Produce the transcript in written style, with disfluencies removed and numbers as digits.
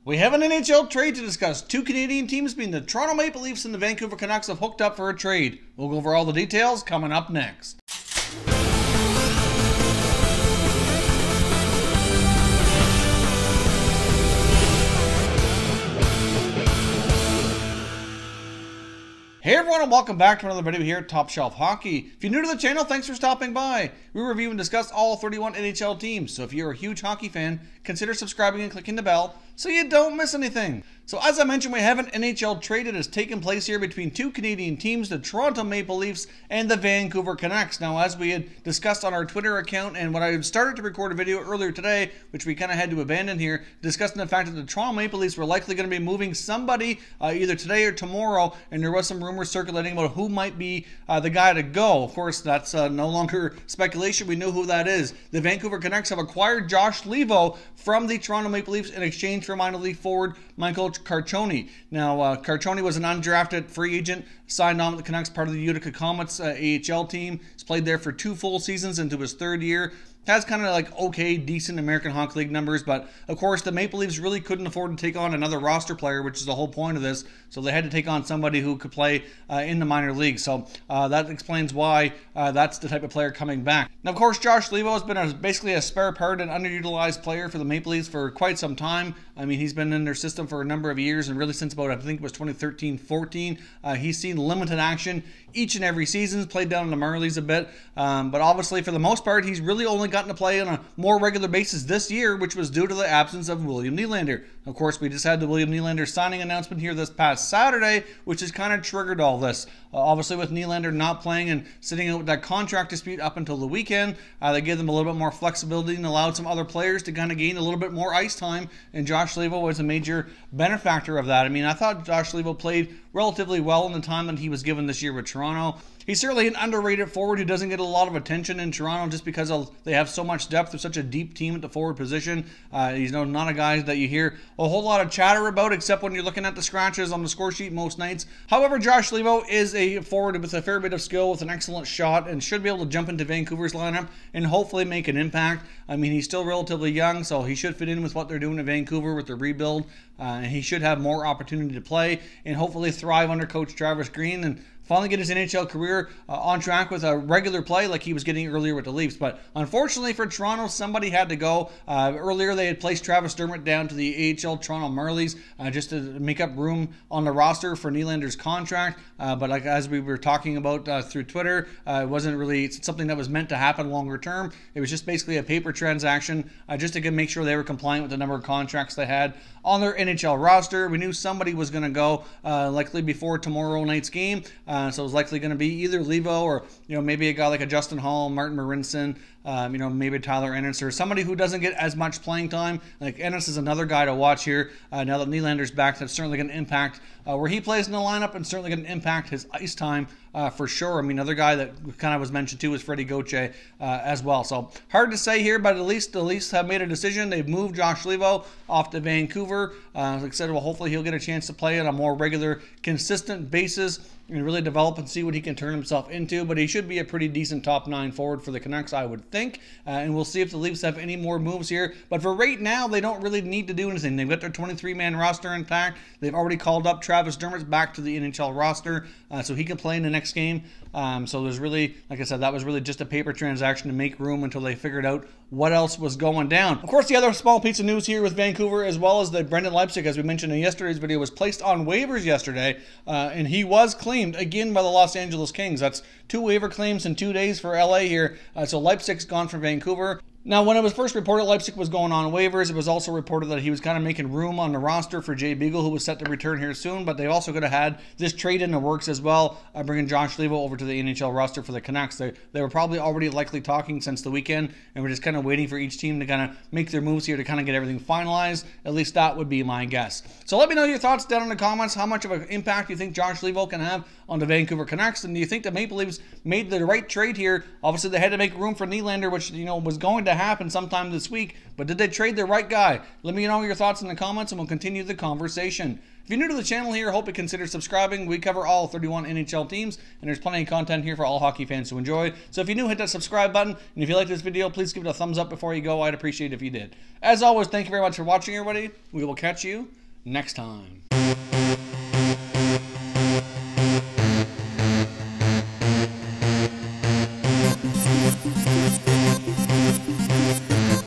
We have an NHL trade to discuss. Two Canadian teams, being the Toronto Maple Leafs and the Vancouver Canucks, have hooked up for a trade. We'll go over all the details coming up next. Hey everyone, and welcome back to another video here at Top Shelf Hockey. If you're new to the channel, thanks for stopping by. We review and discuss all 31 NHL teams, so if you're a huge hockey fan, consider subscribing and clicking the bell so you don't miss anything. So as I mentioned, we have an NHL trade that has taken place here between two Canadian teams, the Toronto Maple Leafs and the Vancouver Canucks. Now, as we had discussed on our Twitter account, and when I started to record a video earlier today, which we kind of had to abandon here, discussing the fact that the Toronto Maple Leafs were likely going to be moving somebody either today or tomorrow, and there was some rumors circulating about who might be the guy to go. Of course, that's no longer speculation. We know who that is. The Vancouver Canucks have acquired Josh Leivo from the Toronto Maple Leafs in exchange for minor league forward Michael Carcioni. Now, Carcioni was an undrafted free agent, signed on with the Canucks, part of the Utica Comets AHL team. He's played there for 2 full seasons into his 3rd year. Has kind of like okay, decent American Hockey League numbers, but of course the Maple Leafs really couldn't afford to take on another roster player, which is the whole point of this. So they had to take on somebody who could play in the minor leagues. So that explains why that's the type of player coming back. Now, of course, Josh Leivo has been basically a spare part and underutilized player for the Maple Leafs for quite some time. I mean, he's been in their system for a number of years, and really since about, I think it was 2013-14, he's seen limited action each and every season, played down in the minor leagues a bit, but obviously for the most part, he's really only gotten to play on a more regular basis this year, which was due to the absence of William Nylander. Of course, we just had the William Nylander signing announcement here this past Saturday, which has kind of triggered all this. Obviously, with Nylander not playing and sitting out with that contract dispute up until the weekend, they gave them a little bit more flexibility and allowed some other players to kind of gain a little bit more ice time, and Josh Leivo was a major benefactor of that. I mean, I thought Josh Leivo played relatively well in the time that he was given this year with Toronto. He's certainly an underrated forward who doesn't get a lot of attention in Toronto just because they have so much depth. They're such a deep team at the forward position. He's not a guy that you hear a whole lot of chatter about, except when you're looking at the scratches on the score sheet most nights. However, Josh Leivo is a forward with a fair bit of skill, with an excellent shot, and should be able to jump into Vancouver's lineup and hopefully make an impact. I mean, he's still relatively young, so he should fit in with what they're doing in Vancouver with the rebuild. And he should have more opportunity to play and hopefully thrive under Coach Travis Green and finally get his NHL career on track with a regular play like he was getting earlier with the Leafs. But unfortunately for Toronto, somebody had to go. Earlier, they had placed Travis Dermott down to the AHL Toronto Marlies just to make up room on the roster for Nylander's contract. But like as we were talking about through Twitter, it wasn't really something that was meant to happen longer term. It was just basically a paper transaction just to make sure they were compliant with the number of contracts they had on their NHL roster. We knew somebody was going to go likely before tomorrow night's game. So it was likely going to be either Leivo or maybe a guy like a Justin Hall, Martin Marincin, maybe Tyler Ennis, or somebody who doesn't get as much playing time. Like Ennis is another guy to watch here. Now that Nylander's back, that's certainly going to impact where he plays in the lineup, and certainly going to impact his ice time for sure. I mean, another guy that kind of was mentioned too was Freddie Gauthier as well. So hard to say here, but at least the Leafs have made a decision. They've moved Josh Leivo off to Vancouver. Like I said, well, hopefully he'll get a chance to play on a more regular, consistent basis and really develop and see what he can turn himself into. But he should be a pretty decent top 9 forward for the Canucks, I would think. And we'll see if the Leafs have any more moves here. But for right now, they don't really need to do anything. They've got their 23-man roster intact. They've already called up Travis Dermott back to the NHL roster so he can play in the next game. So there's really, like I said, that was really just a paper transaction to make room until they figured out what else was going down. Of course, the other small piece of news here with Vancouver, as well as the Brendan Leipsic, as we mentioned in yesterday's video, was placed on waivers yesterday, and he was claimed again by the Los Angeles Kings. That's 2 waiver claims in 2 days for LA here. So Leipzig's gone from Vancouver. Now, when it was first reported Leipsic was going on waivers, it was also reported that he was kind of making room on the roster for Jay Beagle, who was set to return here soon, but they also could have had this trade in the works as well, bringing Josh Leivo over to the NHL roster for the Canucks. They were probably already likely talking since the weekend, and we're just kind of waiting for each team to kind of make their moves here to kind of get everything finalized. At least that would be my guess. So let me know your thoughts down in the comments. How much of an impact do you think Josh Leivo can have on the Vancouver Canucks? And do you think the Maple Leafs made the right trade here? Obviously, they had to make room for Nylander, which was going to happen sometime this week, but did they trade the right guy? Let me know your thoughts in the comments and we'll continue the conversation. If you're new to the channel here, I hope you consider subscribing. We cover all 31 NHL teams, and there's plenty of content here for all hockey fans to enjoy. So if you're new, hit that subscribe button, and if you like this video, please give it a thumbs up before you go. I'd appreciate it if you did. As always, thank you very much for watching, everybody. We will catch you next time.